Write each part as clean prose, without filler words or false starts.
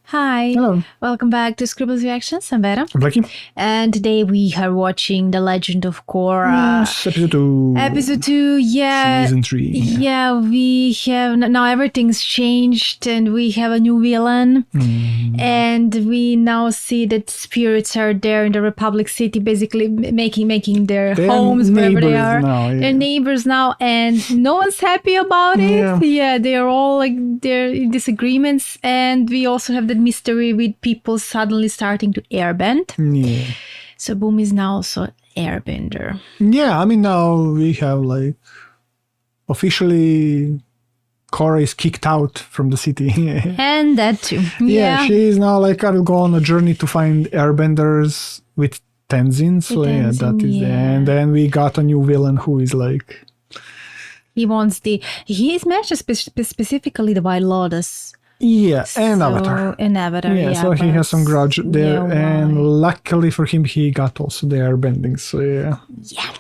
Hi. Hello. Welcome back to Scribbles Reactions. I'm Vera. I'm Blackie. And today we are watching The Legend of Korra. Yes, episode 2. Episode 2, yeah. Season 3. Yeah, we have... Now everything's changed and we have a new villain. And we now see that spirits are there in the Republic City, basically making their homes wherever they are. Now, yeah. They're neighbors now, and no one's happy about it. Yeah, they're all like they're in disagreements, and we also have that mystery with people suddenly starting to airbend. Yeah. So Boom is now also airbender. Yeah, I mean, now we have like officially Korra is kicked out from the city. And that too. Yeah, she is now like, I will go on a journey to find airbenders with Tenzin. So yeah, that is and then we got a new villain who is like... He is mentioned specifically the White Lotus. Yeah, and Avatar. And Avatar, yeah. So he has some grudge there, and luckily for him, he got also the airbending. So yeah. Yeah.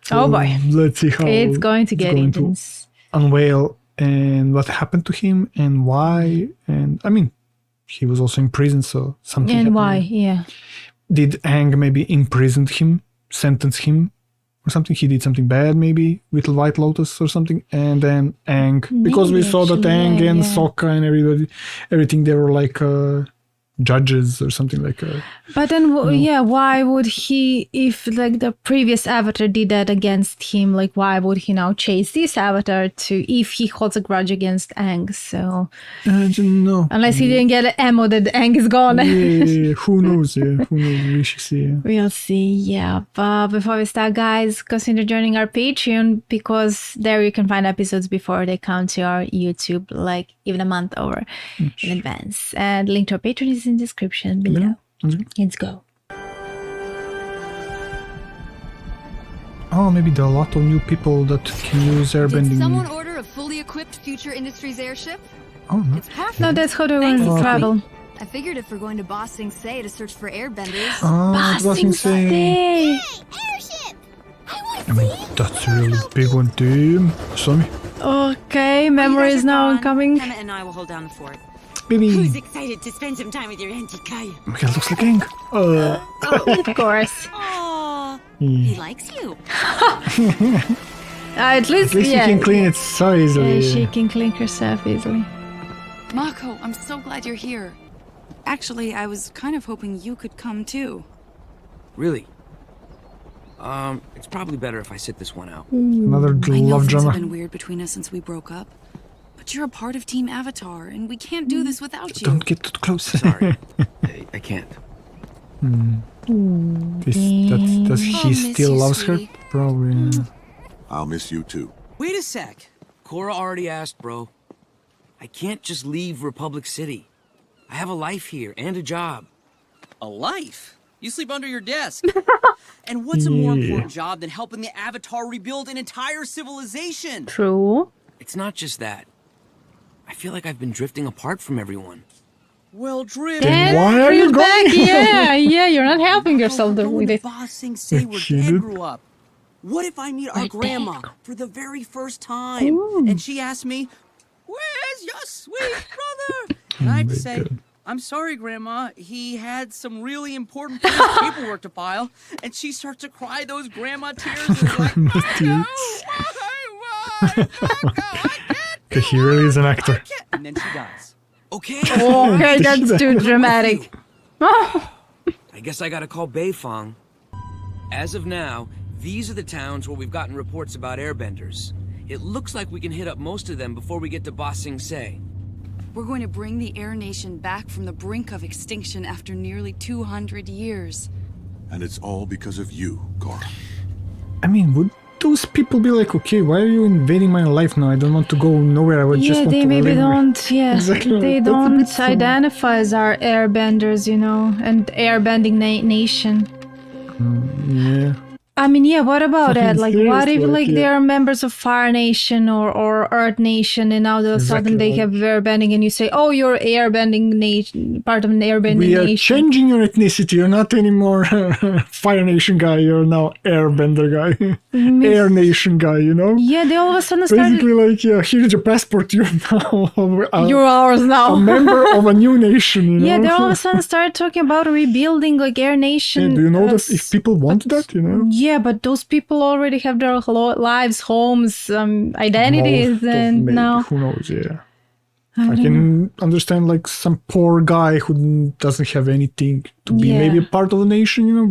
So oh boy. Let's see how it's going to get intense. Unveil and what happened to him and why. And I mean, he was also in prison, so something happened. And why? Yeah. Did Aang maybe imprison him, sentence him? Or something, he did something bad maybe with White Lotus or something, and then Aang, because we saw that Aang and Sokka and everything, they were like judges or something like. But then, why would he, if like the previous Avatar did that against him, like why would he now chase this Avatar if he holds a grudge against Aang? So I don't know. Unless he didn't get ammo that Aang is gone. Yeah, who knows? Yeah, who knows? We should see. Yeah. We'll see. Yeah, but before we start, guys, consider joining our Patreon because there you can find episodes before they come to our YouTube, like even a month over in advance. And link to our Patreon is in the description below. Let's go. Oh, maybe there are a lot of new people that can use airbending. Did someone order a fully equipped Future Industries airship? Oh, no. It's perfect. No, that's how they're going to travel. I figured if we're going to Ba Sing Se to search for airbenders. Oh, Ba Sing Se. Hey, airship! I mean, that's a really big one, too. Sorry. Okay, memory is now coming. Emma and I will hold down the fort. Baby. Who's excited to spend some time with your Auntie Kaya? Oh my god, looks like Aang. Of course. Aww, he likes you. At least she can clean it so easily. Yeah, she can clean herself easily. Mako, I'm so glad you're here. Actually, I was kind of hoping you could come too. Really? It's probably better if I sit this one out. Another I know love things drama. have been weird between us since we broke up. But you're a part of Team Avatar, and we can't do this without you. Don't get too close. Sorry, I can't. Does he still loves her? Probably. Yeah. I'll miss you too. Wait a sec. Korra already asked, bro. I can't just leave Republic City. I have a life here and a job. A life? You sleep under your desk. And what's a more important job than helping the Avatar rebuild an entire civilization? True. It's not just that. I feel like I've been drifting apart from everyone. Well, drift. Then why are you back? going? Yeah, you're not helping yourself with it. Ba Sing Se where Dad grew up. What if I meet our grandma for the very first time? And she asks me, "Where's your sweet brother?" And I have to say, "I'm sorry, Grandma. He had some really important paperwork to file." And she starts to cry those grandma tears. And is like, "Why? Okay, he really is an actor. And then she dies. Okay. Okay, that's too dramatic. I guess I gotta call Beifong. As of now, these are the towns where we've gotten reports about airbenders. It looks like we can hit up most of them before we get to Ba Sing Se. We're going to bring the Air Nation back from the brink of extinction after nearly 200 years. And it's all because of you, Korra. I mean, would those people be like, okay, why are you invading my life now? I don't want to go nowhere. I would just want to maybe live. don't. Yeah, Exactly. they That's a don't bit funny. identify as our airbenders, and airbending nation. Yeah. I mean, yeah, what about that? Like, what if Seriously, they are members of Fire Nation or Earth Nation, and now all of a sudden they have airbending, and you say, "Oh, you're airbending nation, part of an airbending We are nation." changing your ethnicity. You're not anymore Fire Nation guy. You're now Airbender guy, Air Nation guy. You know? Yeah, they all of a sudden started. Basically, like, yeah, here's your passport. You're now You're ours now. a member of a new nation. You know? Yeah, they all of a sudden started talking about rebuilding like Air Nation. Yeah, do you know that if people want that, you know? Yeah, but those people already have their lives, homes, identities, and Maybe, now who knows? Yeah, I can understand like some poor guy who doesn't have anything to be maybe a part of the nation, you know.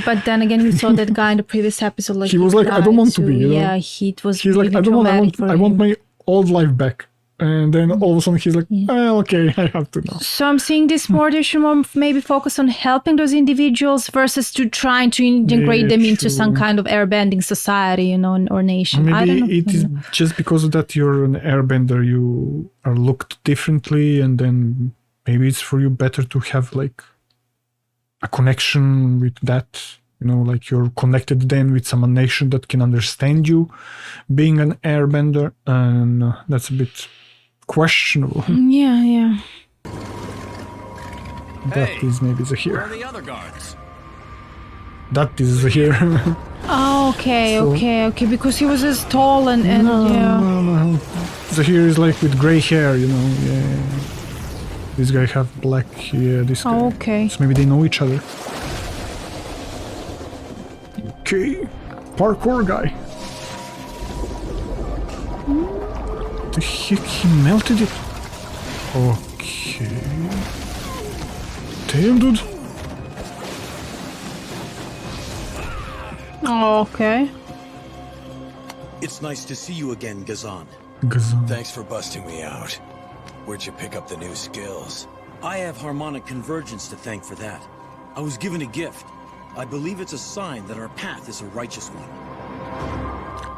But then again, we saw that guy in the previous episode. Like he was like, I don't want to be. You know? Yeah, it was. He's really like, I don't want. I want him. my old life back. And then all of a sudden he's like, well, okay, I have to now. So I'm seeing this more. They should more maybe focus on helping those individuals versus to trying to integrate them into some kind of airbending society, you know, or nation. Maybe I don't know. it is just because of that you're an airbender, you are looked differently, and then maybe it's for you better to have like a connection with that. You know, like you're connected then with some nation that can understand you being an airbender, and that's a bit questionable. Yeah. That is maybe the here. Where are the other guards? That is the here. Oh, okay, So- okay. Because he was as tall and yeah. No. The here is like with gray hair, you know. Yeah. This guy have black. Yeah, this guy. Oh, okay. So maybe they know each other. Okay, parkour guy. The heck, he melted it. Okay. Damn, dude. Oh, okay. It's nice to see you again, Gazan. Gazan. Thanks for busting me out. Where'd you pick up the new skills? I have harmonic convergence to thank for that. I was given a gift. I believe it's a sign that our path is a righteous one.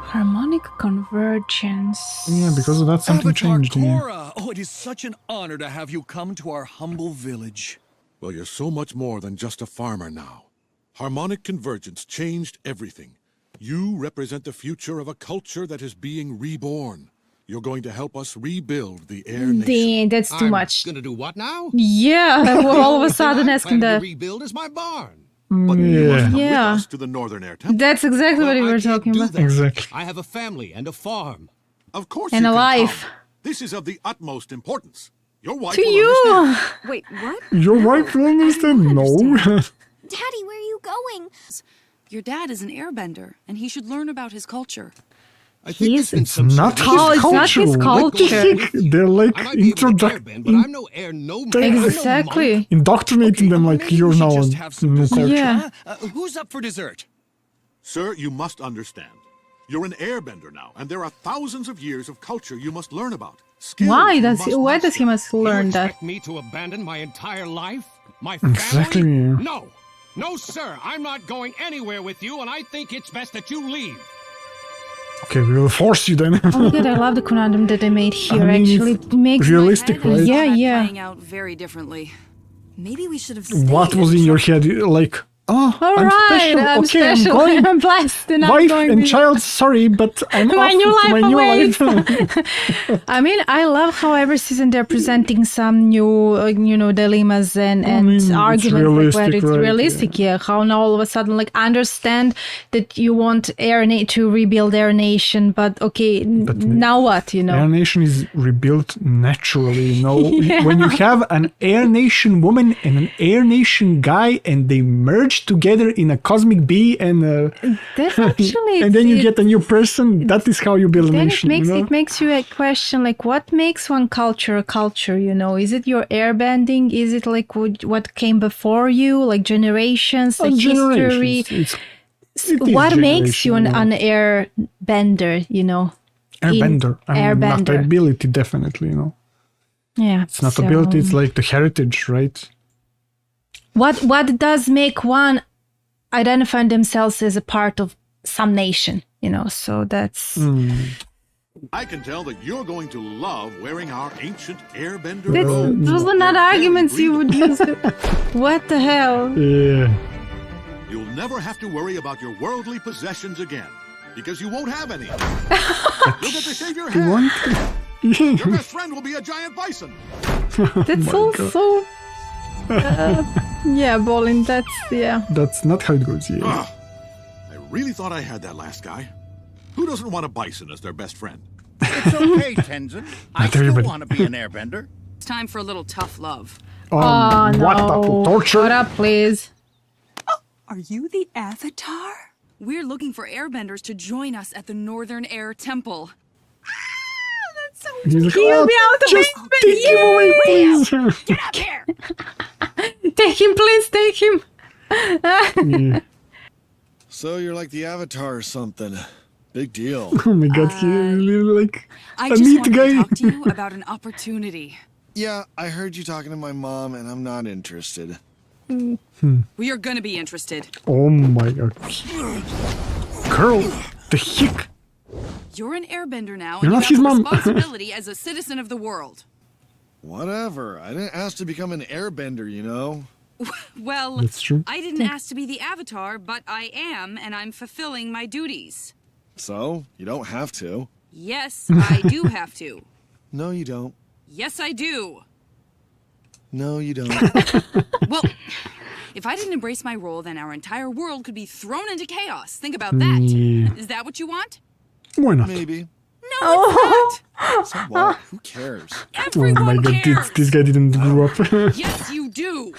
Harmonic convergence. Yeah, because of that something Avatar changed. Yeah. Korra! Oh, it is such an honor to have you come to our humble village. Well, you're so much more than just a farmer now. Harmonic convergence changed everything. You represent the future of a culture that is being reborn. You're going to help us rebuild the Air Nation. That's too much. Gonna do what now? Yeah, we're all of a sudden asking Plan that. to rebuild is my barn. But you must come Yeah. with us to the Northern Air Temple. That's exactly what we Well, I were can't talking do about. that. Exactly. I have a family and a farm. Of course And you a can life. come. This is of the utmost importance. Your wife To will you! understand. Wait, what? Your wife will understand? No. Daddy, where are you going? Your dad is an airbender, and he should learn about his culture. I think He's- there's been It's some not sort of- his it's not his culture. What the culture. heck? They're like I might be able to airbend, but I'm no air nomad. I'm no monk. Exactly. indoctrinating them like Maybe you're we should now just a have some new dessert, culture. Yeah. huh? Who's up for dessert? Sir, you must understand. You're an airbender now, and there are thousands of years of culture you must learn about. Skills Why you does must why does he master. must learn You that? expect me to abandon my entire life? My family? Exactly, yeah. No. No, sir. I'm not going anywhere with you, and I think it's best that you leave. Okay, we will force you then. Oh my god, I love the conundrum that they made here. I mean, Actually, it's it makes realistic, right? Yeah, That yeah. Playing out very differently. Maybe we should have stayed. What was in your head? Like, oh, All I'm right, special. I'm Okay, special. I'm going. I'm blessed, and I'm Wife going. and with- child, sorry, but I'm My off new to my life new awaits. life. I mean, I love how every season they're presenting some new, dilemmas and it's arguments, like where realistic, it's right, realistic. Yeah, how now all of a sudden, like, understand that you want to rebuild Air Nation, but okay, now what? Air Nation is rebuilt naturally, you know. When you have an Air Nation woman and an Air Nation guy, and they merge together in a cosmic bee, and That's actually, and then you get a new person. That is how you build a then nation. it you know? makes you a question like, what makes one culture a culture? You know, is it your airbending? Is it like what came before you, like generations, like history? Generations. It is What makes you an generation, airbender? You know, airbender? I mean, not airbender. ability, definitely. You know, Yeah, it's not ability. It's like the heritage, right? What does make one identify themselves as a part of some nation? You know, so that's I can tell that you're going to love wearing our ancient airbender that's robes. those are not They're very arguments you would breathable. use. What the hell? Yeah. You'll never have to worry about your worldly possessions again, because you won't have any. You'll get to shave your head. Your best friend will be a giant bison. That's also... yeah, Bolin, that's... yeah. That's not how it goes, yeah. I really thought I had that last guy. Who doesn't want a bison as their best friend? It's okay, Tenzin. I still want to be an airbender. It's time for a little tough love. Oh, no. What the torture? Shut up, please. Are you the Avatar? We're looking for airbenders to join us at the Northern Air Temple. That's so He's like, He'll be out of the just basement. take him away, please. Get up here! Take him, please, take him. Yeah. So you're like the Avatar or something. Big deal. Oh my god, he really like I a just neat wanted guy. to talk to you about an opportunity. Yeah, I heard you talking to my mom, and I'm not interested. We are gonna be interested. Oh my god. Girl, the heck? You're an airbender now, You're and not you his have a mom. responsibility as a citizen of the world. Whatever. I didn't ask to become an airbender, you know? Well, That's true. I didn't ask to be the Avatar, but I am, and I'm fulfilling my duties. So, you don't have to. Yes, I do have to. No, you don't. Yes, I do. No, you don't. Well, if I didn't embrace my role, then our entire world could be thrown into chaos. Think about that. Yeah. Is that what you want? Why not? Maybe. No, it's not. So what? Who cares? Everyone Oh my god, cares. this guy didn't grow up. Yes, you do.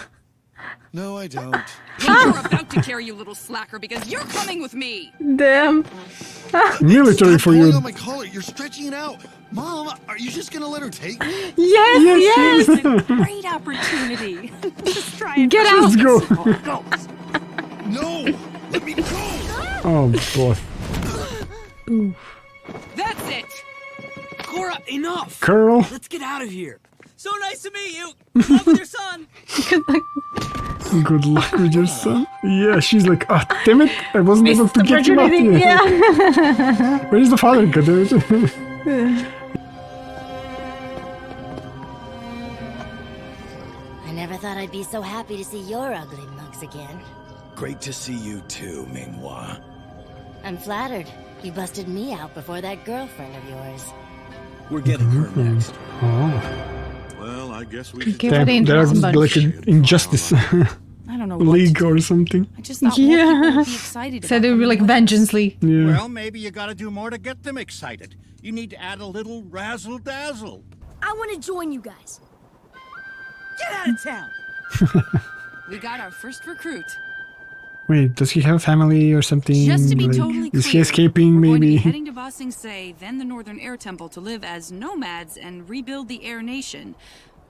No, I don't. Well, you're about to carry, you little slacker, because you're coming with me. Damn. Military Stop for pulling you. on my collar. You're stretching it out. Mom, are you just gonna let her take me? Yes. Great opportunity. Just try and Get out. Let's go. go. No! Let me go! Oh god. That's it. Korra, enough! Girl. Let's get out of here. So nice to meet you. Love with your son. Good luck with your son. Yeah, she's like, ah, damn it, I wasn't able to get him out here. Yeah. Where is the father? God damn it. I never thought I'd be so happy to see your ugly mugs again. Great to see you too, Minghua. I'm flattered. You busted me out before that girlfriend of yours. We're getting her next. Oh. Well, I guess we should... Okay, what the There's interesting bunch. like an injustice I don't know what league to do. or something. I just thought more people would be excited Said about it would be like coming with us. Vengeance League. Yeah. Well, maybe you gotta do more to get them excited. You need to add a little razzle-dazzle. I want to join you guys. Get out of town. We got our first recruit. Wait, does he have a family or something? Just to be Like, totally clear, is he escaping we're going to be maybe? heading to Ba Sing Se, then the Northern Air Temple to live as nomads and rebuild the Air Nation.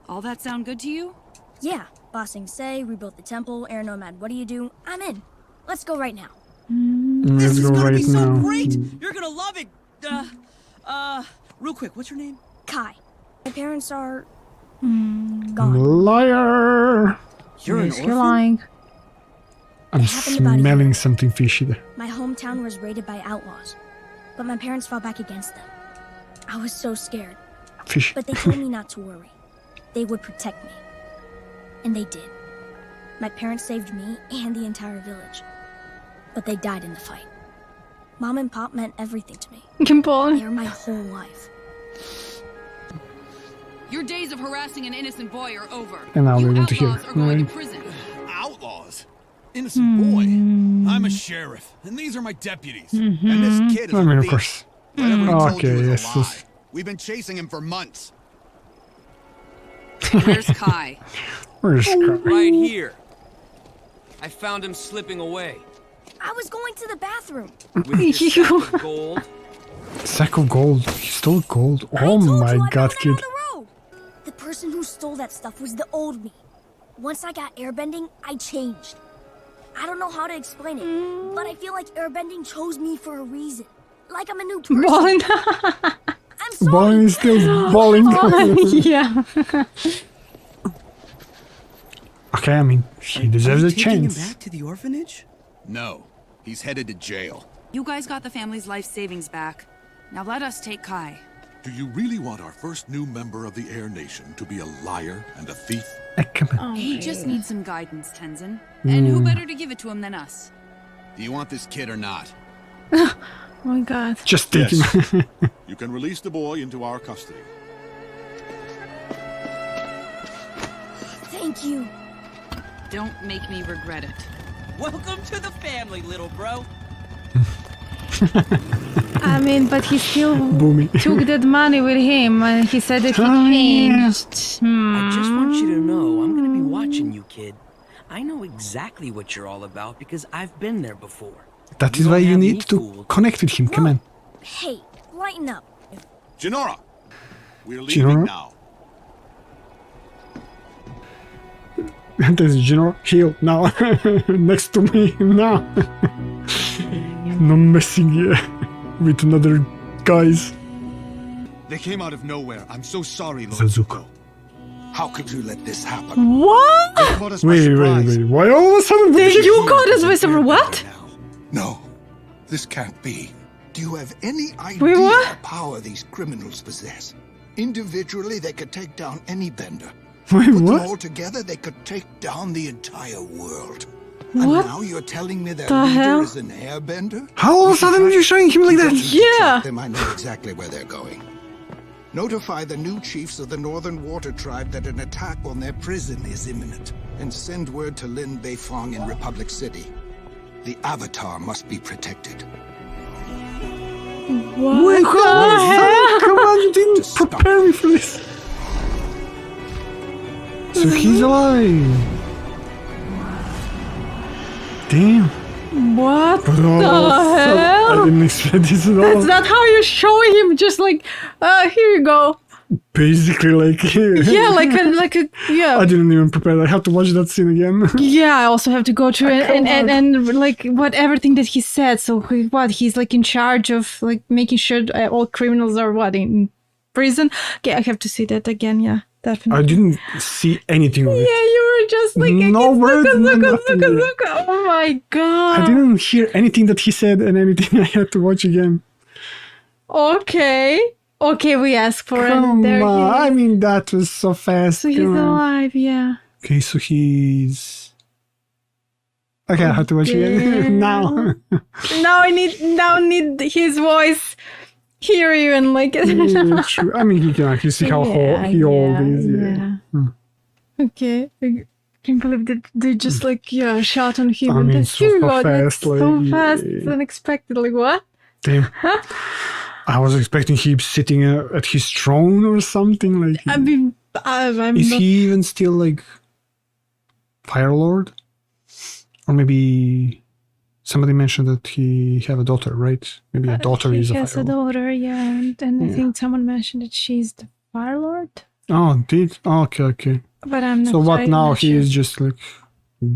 All that sound good to you? Yeah, Ba Sing Se, rebuilt the temple, air nomad. What do you do? I'm in. Let's go right now. Let's This is go gonna right be so now. great. You're gonna love it. Real quick, what's your name? Kai. My parents are gone. Liar! You're an Yes, orphan? you're lying. I'm happened about a smelling year. something fishy there. My hometown was raided by outlaws, but my parents fought back against them. I was so scared, Fishy. but they told me not to worry. They would protect me. And they did. My parents saved me and the entire village, but they died in the fight. Mom and Pop meant everything to me. Kimpon. They were my whole life. Your days of harassing an innocent boy are over. And now you we're going to outlaws hear. are going Right. to prison. Outlaws? Innocent boy? I'm a sheriff, and these are my deputies. And this kid is I a mean, of thief. course. Whatever he told Okay, you is yes, a lie. yes. We've been chasing him for months. Where's Kai? Where's Kai? Right here. I found him slipping away. I was going to the bathroom. With your sack of gold. Sack of gold. He stole gold. I Oh told my you I god, found it kid. on the road. The person who stole that stuff was the old me. Once I got airbending, I changed. I don't know how to explain it, but I feel like airbending chose me for a reason. Like I'm a new person. Balling. I'm sorry. Balling is still balling. Yeah. Okay, I mean, he deserves Are a you taking him chance. back to the orphanage? No, he's headed to jail. You guys got the family's life savings back. Now let us take Kai. Do you really want our first new member of the Air Nation to be a liar and a thief? Come on. He just needs some guidance, Tenzin. And who better to give it to him than us? Do you want this kid or not? Oh my god. Just take Yes. him. You can release the boy into our custody. Thank you. Don't make me regret it. Welcome to the family, little bro. I mean, but he still Boomy. took that money with him and he said that he changed. I just want you to know I'm gonna be watching you, kid. I know exactly what you're all about because I've been there before. That You is why don't you have need me to fooled. connect with him. Come on. Hey, lighten up. Jinora, we're leaving Jinora? now. There's General Heal now. Next to me now. No messing here with another guys. They came out of nowhere. I'm so sorry, Lord Zuko. How could you let this happen? What? They caught us by Wait. surprise. Why all of a sudden? Did you call this with some what? No, this can't be. Do you have any idea Wait, what? the power these criminals possess? Individually, they could take down any bender. Wait, Put them what? all together, they could take down the entire world. What And now you're telling me their the leader hell? is an airbender? How all of a sudden are you showing him like that? Yeah. Them, I know exactly where they're going. Notify the new chiefs of the Northern Water Tribe that an attack on their prison is imminent, and send word to Lin Beifong in Republic City. The Avatar must be protected. What Wait, the hell? come on, you didn't prepare me for this. So he's alive. Damn. What But the I hell? didn't expect this at all. That's not how you're showing him. Just like, here you go. Basically, like, Yeah, like a, yeah. I didn't even prepare. I have to watch that scene again. Yeah, I also have to go through and like what everything that he said. So he's like in charge of like making sure all criminals are in prison. Okay, I have to see that again. Yeah, definitely. I didn't see anything of it. Yeah, you were just like No words, nothing. Zuko. Oh my god. I didn't hear anything that he said and anything I had to watch again. Okay, we ask for it. Come There on. he is. I mean, that was so fast. So he's Come on. alive, yeah. Okay, so he's... Okay, I have to watch it again. Now. Now I need his voice. Hear you and like Yeah, true. I mean, you can actually see how old he is. Yeah. Okay. I can't believe that they just shot on him. I and mean, then so here we go. fast, That's so like, fast, yeah. unexpected. Like what? Damn. I was expecting him sitting at his throne or something. Like, I mean, I'm is not. he even still like Fire Lord? Or maybe somebody mentioned that he have a daughter, right? Maybe a daughter is a He has Fire a Lord. daughter, yeah, and I think someone mentioned that she's the Fire Lord, Oh, did? Oh, okay. but I'm not. So what I'm now? not He sure. is just like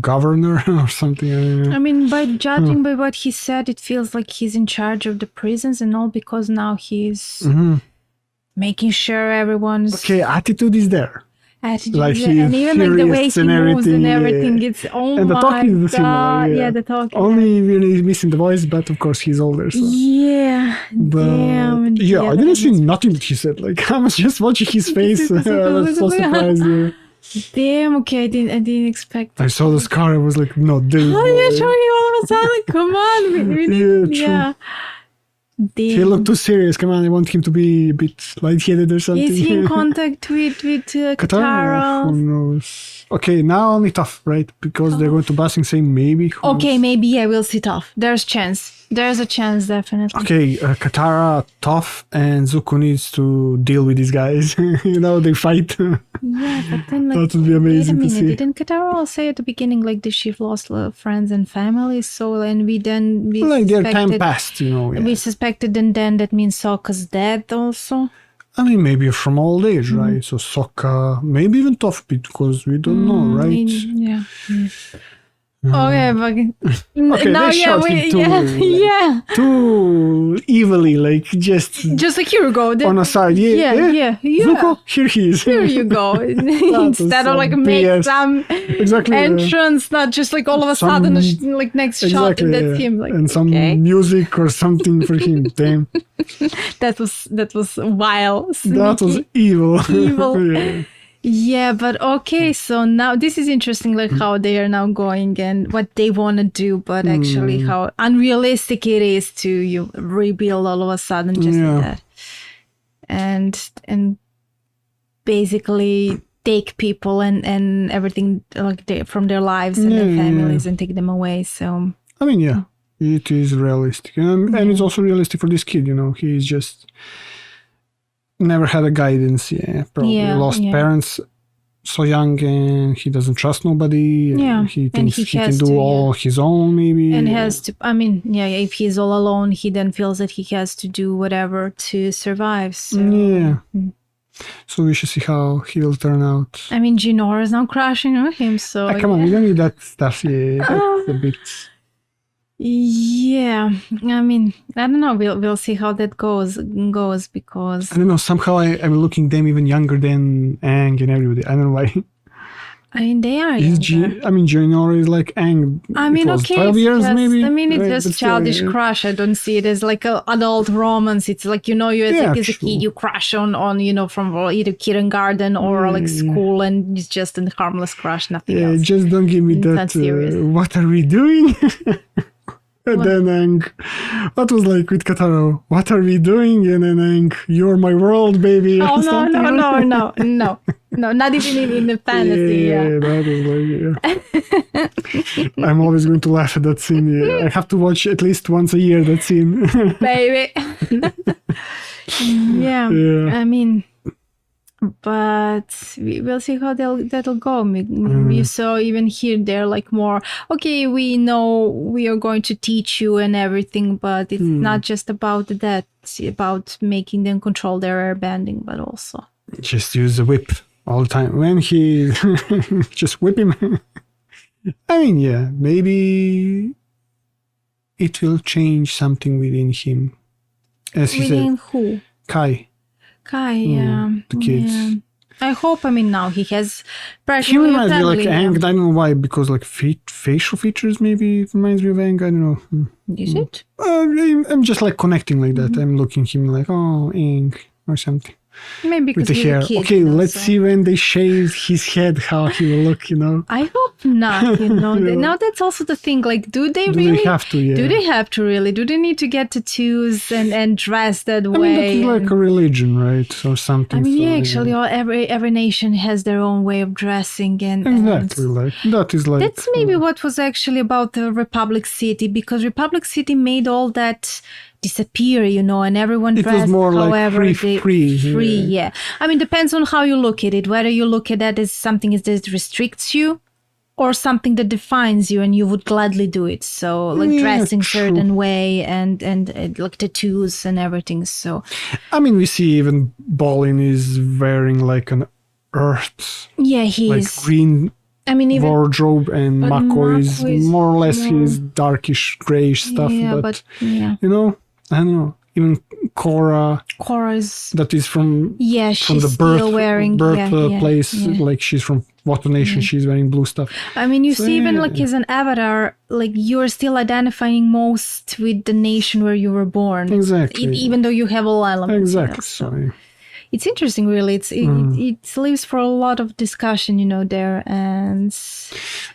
governor or something? I don't know. I mean, by judging by what he said, it feels like he's in charge of the prisons and all because now he's making sure everyone's Okay, attitude is there. attitude, Like and even like the way furious he and moves and everything. yeah. It's oh And the my talking is the same. god, Yeah, the talking. Only really missing the voice, but of course he's older. So. Yeah, But damn. yeah, I that didn't see was- nothing that he said. Like I was just watching his face. I was so surprised. Yeah. Damn. Okay, I didn't expect. I saw the scar. I was like, no, there is Oh, no you're way. showing all of a sudden. Come on, we need, Yeah, true. yeah. Damn. He looked too serious. Come on, I want him to be a bit lightheaded or something. Is he in contact with Katara? Katara? Who knows? Okay, now only tough, right? Because they're going to Basing saying maybe. Who Okay, knows? maybe I will sit off. There's chance. There's a chance, definitely. Okay, Katara, Toph, and Zuko needs to deal with these guys. They fight. Yeah, but then like, That would be amazing to wait a minute, see. didn't Katara all say at the beginning like that she lost friends and family? So and we like their time suspected- passed, Yeah. We suspected, and then that means Sokka's dead also. I mean, maybe from old age, right? So Sokka, maybe even Toph, because we don't know, right? Yeah. Okay, but Okay, now they shot him yeah. too evilly, like just Just like here you go. on a side. Yeah. Zuko, here he is. Here you go. Instead of like make BS. some Exactly, yeah. entrance, not just like all of a Some- sudden, like next shot, Exactly, and that's yeah. him. Like and some okay. music or something for him. Damn, that was wild. that was evil. Evil. Yeah. Yeah, but okay, so now this is interesting, like how they are now going and what they want to do, but actually how unrealistic it is to you rebuild all of a sudden just like that. And basically take people and everything like from their lives and their families and take them away. So I mean, yeah, it is realistic, and it's also realistic for this kid. You know, he's just never had a guidance. Yeah, probably lost parents so young, and he doesn't trust nobody. Yeah, he thinks he can do all his own, maybe. And has to. I mean, if he's all alone, he then feels that he has to do whatever to survive. So. Yeah. So we should see how he will turn out. I mean, Ginora is now crashing on him, so... come on, we don't need that stuff, that's a bit... Yeah, I mean, I don't know, we'll see how that goes because... I don't know, somehow I'm looking them even younger than Aang and everybody, I don't know why. I mean, they are younger. Ginora is like Aang. I mean, 12 years maybe? I mean, it's just childish crush. I don't see it as like an adult romance. It's like, you as a kid, you crush on from either kindergarten or like school, and it's just a harmless crush, nothing else. Just don't give me that, what are we doing? And then Aang, what was like with Kataro? What are we doing? And then Aang, you're my world, baby. Oh, no, not even in the fantasy. That was like, I'm always going to laugh at that scene. Yeah. I have to watch at least once a year that scene. Baby. I mean, but we'll see how that'll go. You saw even here they're like more, okay, we know we are going to teach you and everything, but it's not just about that. It's about making them control their airbending, but also just use the whip all the time. When he just whip him. I mean, maybe it will change something within him. As he within said, who? Kai, the kids. Yeah. I hope. I mean, now he has pressure. He reminds me like Aang. I don't know why, because like facial features maybe reminds me of Aang. I don't know. Is it? I'm just like connecting like that. I'm looking him like, oh, Aang or something. Maybe because with the hair. Okay, let's see when they shave his head how he will look. I hope not. Now that's also the thing. Like, do they have to? Yeah. Do they have to really? Do they need to get tattoos and dress that way? I mean, that's like a religion, right, or something. I mean, actually, every nation has their own way of dressing, and exactly like that is like. That's maybe what was actually about the Republic City, because Republic City made all that disappear, and everyone dressed however like free. Yeah. I mean, depends on how you look at it, whether you look at that as something that restricts you or something that defines you and you would gladly do it. So like dressing certain way and like tattoos and everything. So I mean, we see even Bolin is wearing like an earth, he's like green wardrobe, and Mako is more or less his darkish grayish stuff, but I don't know. Even Korra is that is from she's the birth place, like she's from what nation, she's wearing blue stuff. I mean, you see even like as an avatar, like you're still identifying most with the nation where you were born, exactly, even though you have all elements, exactly. It's interesting, really. It leaves for a lot of discussion, there, and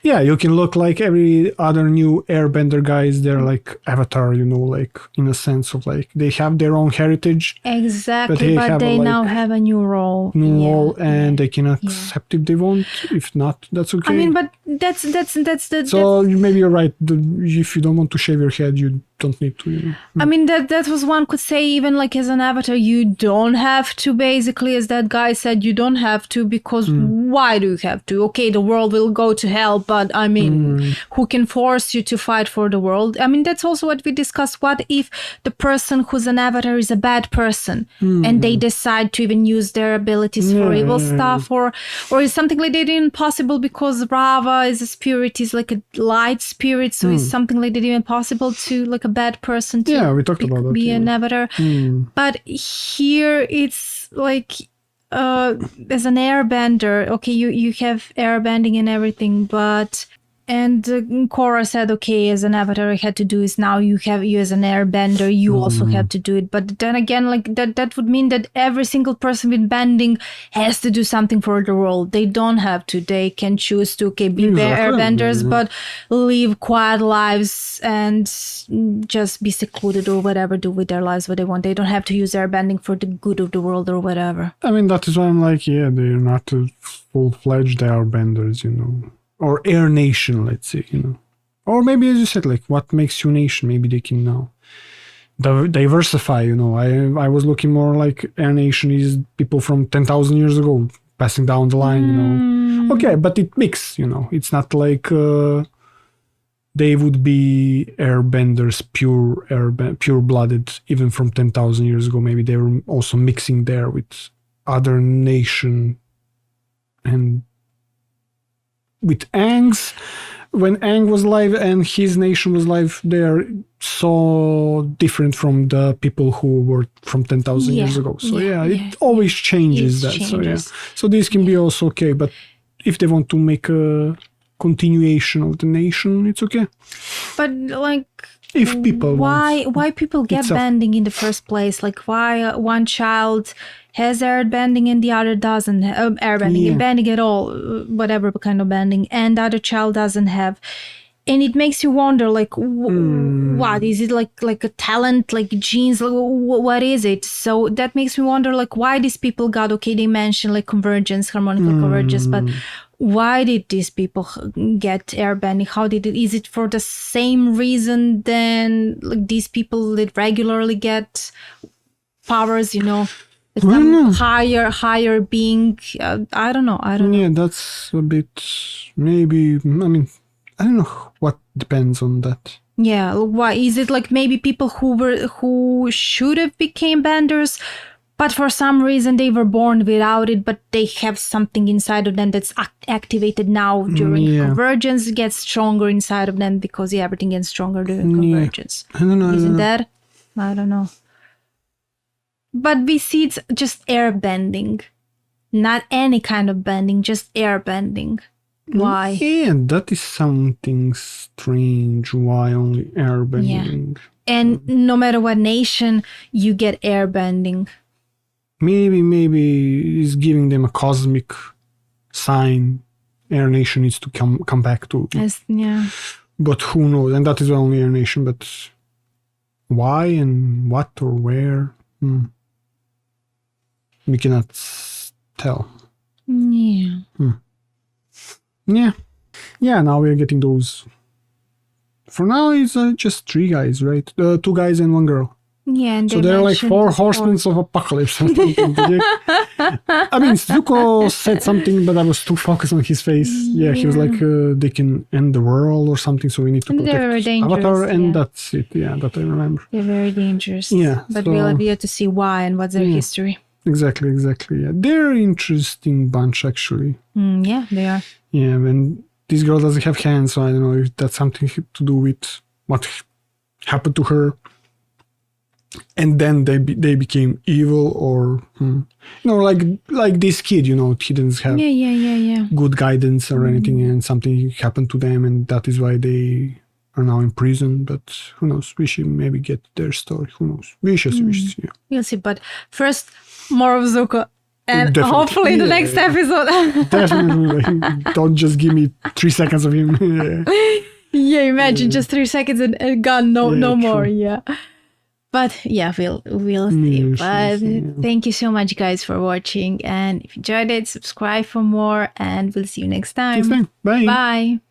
you can look like every other new airbender guys. They're like Avatar, like in a sense of like they have their own heritage. Exactly, but they now have a new role. And they can accept if they want. If not, that's okay. I mean, but that's the. So maybe you're right. If you don't want to shave your head, you don't need to. I mean, that was one could say, even like as an avatar, you don't have to. Basically, as that guy said, you don't have to, because why do you have to? Okay, the world will go to hell, but I mean, who can force you to fight for the world? I mean, that's also what we discussed. What if the person who's an avatar is a bad person and they decide to even use their abilities for evil stuff, or is something like that even possible because Rava is a spirit, is like a light spirit, so is something like that even possible to like a bad person to we talked about that, be an avatar? But here it's like as an airbender, okay, you have airbending and everything, but Korra said, okay, as an avatar, I had to do this. Now you as an airbender, you also have to do it. But then again, like that would mean that every single person with bending has to do something for the world. They don't have to. They can choose to, okay, be airbenders, but live quiet lives and just be secluded or whatever, do with their lives what they want. They don't have to use airbending for the good of the world or whatever. I mean, that is why I'm like, yeah, they're not full-fledged airbenders, you know. Or Air Nation, let's say, you know. Or maybe, as you said, like, what makes you nation? Maybe they can now diversify, you know. I was looking more like Air Nation is people from 10,000 years ago passing down the line, you know. Okay, but it mix, you know. It's not like they would be airbenders, pure-blooded, even from 10,000 years ago. Maybe they were also mixing there with other nation and with Aang's, when Aang was alive and his nation was alive, they are so different from the people who were from 10,000 years ago. So it always changes that. Changes. So this can be also okay, but if they want to make a continuation of the nation, it's okay. But like, if people why people get bending in the first place? Like, why one child has airbending and the other doesn't have airbending, bending at all, whatever kind of bending, and the other child doesn't have. And it makes you wonder, like, what is it, like a talent, like genes, like, what is it? So that makes me wonder, like, why these people got, okay, they mentioned like convergence, harmonical convergence, but why did these people get airbending? How did it? Is it for the same reason then, like, these people that regularly get powers, you know? Some higher being, I don't know. Yeah, that's a bit, maybe, I mean, I don't know what depends on that. Yeah, why? Is it like maybe people who should have became benders, but for some reason they were born without it, but they have something inside of them that's activated now during convergence, gets stronger inside of them because everything gets stronger during convergence. I don't know. Isn't that? I don't know. But we see it's just air bending, not any kind of bending, just air bending. Why? Yeah, that is something strange. Why only air bending? Yeah. And no matter what nation, you get air bending. Maybe it's giving them a cosmic sign. Air Nation needs to come back to. Yeah. But who knows? And that is only Air Nation. But why and what or where? We cannot tell. Yeah. Yeah, now we're getting those. For now, it's just 3 guys, right? 2 guys and 1 girl. Yeah, and so they're like 4 horsemen of apocalypse or something. I mean, Zuko said something, but I was too focused on his face. Yeah, he was like, they can end the world or something, so we need to protect Avatar, and that's it. Yeah, that I remember. They're very dangerous. Yeah. But we'll have yet to see why and what's their history. Exactly. Yeah. They're an interesting bunch, actually. Yeah, they are. Yeah, and this girl doesn't have hands, so I don't know if that's something to do with what happened to her. And then they became evil, or like this kid, he didn't have good guidance or anything, and something happened to them, and that is why they are now in prison. But who knows? We should maybe get their story. Who knows? We should see. Yeah. We'll see. But first, more of Zuko, and definitely. Hopefully the next episode. Definitely. Don't just give me 3 seconds of him. Yeah, imagine just 3 seconds and gone. No more. Yeah. But yeah, we'll see. But thank you so much, guys, for watching. And if you enjoyed it, subscribe for more. And we'll see you next time. Bye. Bye.